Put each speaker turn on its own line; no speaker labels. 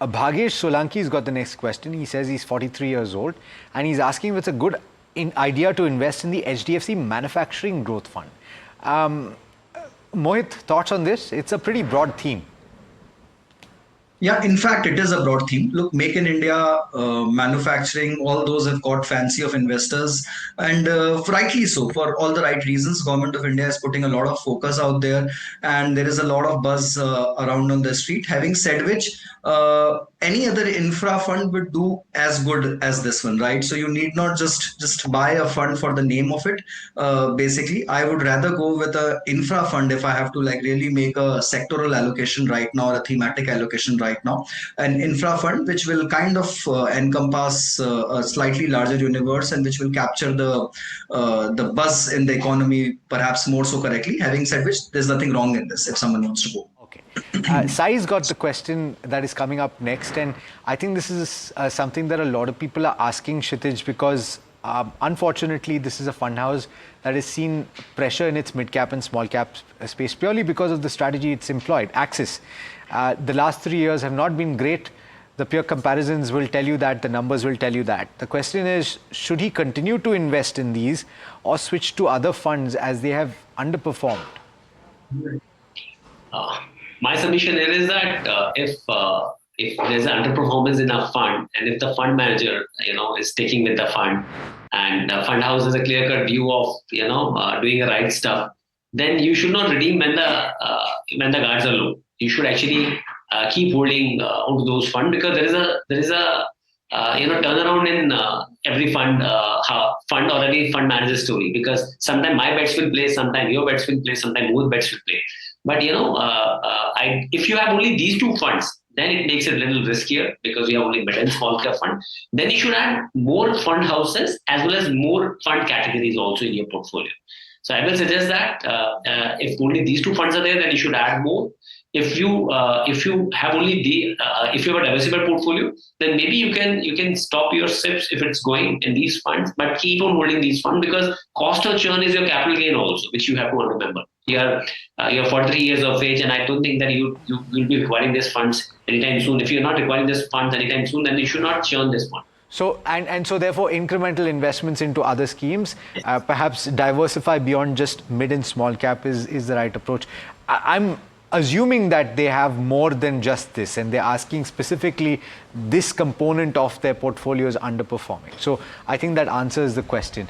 Bhagesh Solanki's got the next question. He says he's 43 years old and he's asking if it's a good idea to invest in the HDFC Manufacturing Growth Fund. Mohit, thoughts on this? It's a pretty broad theme.
Yeah, in fact, it is a broad theme. Look, Make in India, manufacturing, all those have caught fancy of investors, and rightly so, for all the right reasons. Government of India is putting a lot of focus out there, and there is a lot of buzz around on the street. Having said which, any other infra fund would do as good as this one, right? So you need not just buy a fund for the name of it. Basically, I would rather go with a infra fund if I have to like really make a sectoral allocation right now or a thematic allocation right now. An infra fund which will kind of encompass a slightly larger universe and which will capture the buzz in the economy perhaps more so correctly. Having said which, there's nothing wrong in this if someone wants to go.
Okay. Sai's got the question that is coming up next, and I think this is something that a lot of people are asking, Kshitij, because unfortunately this is a fund house that has seen pressure in its mid-cap and small-cap space purely because of the strategy it's employed, Axis. The last 3 years have not been great. The peer comparisons will tell you that, the numbers will tell you that. The question is, should he continue to invest in these or switch to other funds as they have underperformed?
My submission here is that if there's an underperformance in a fund, and if the fund manager is sticking with the fund, and the fund house has a clear-cut view of doing the right stuff, then you should not redeem when the guards are low. You should actually keep holding onto those funds, because there is a turnaround in every fund or every fund manager story, because sometimes my bets will play, sometimes your bets will play, sometimes both bets will play. But if you have only these two funds, then it makes it a little riskier because you have only mid and small cap fund. Then you should add more fund houses as well as more fund categories also in your portfolio. So I will suggest that if only these two funds are there, then you should add more. If you have only if you have a diversified portfolio, then maybe you can stop your SIPs if it's going in these funds, but keep on holding these funds, because cost of churn is your capital gain also, which you have to remember. You're 43 years of age, and I don't think that you will be requiring these funds anytime soon. If you're not requiring these funds anytime soon, then you should not churn this fund.
So so therefore incremental investments into other schemes, perhaps diversify beyond just mid and small cap is the right approach. I'm assuming that they have more than just this, and they're asking specifically this component of their portfolio is underperforming. So I think that answers the question.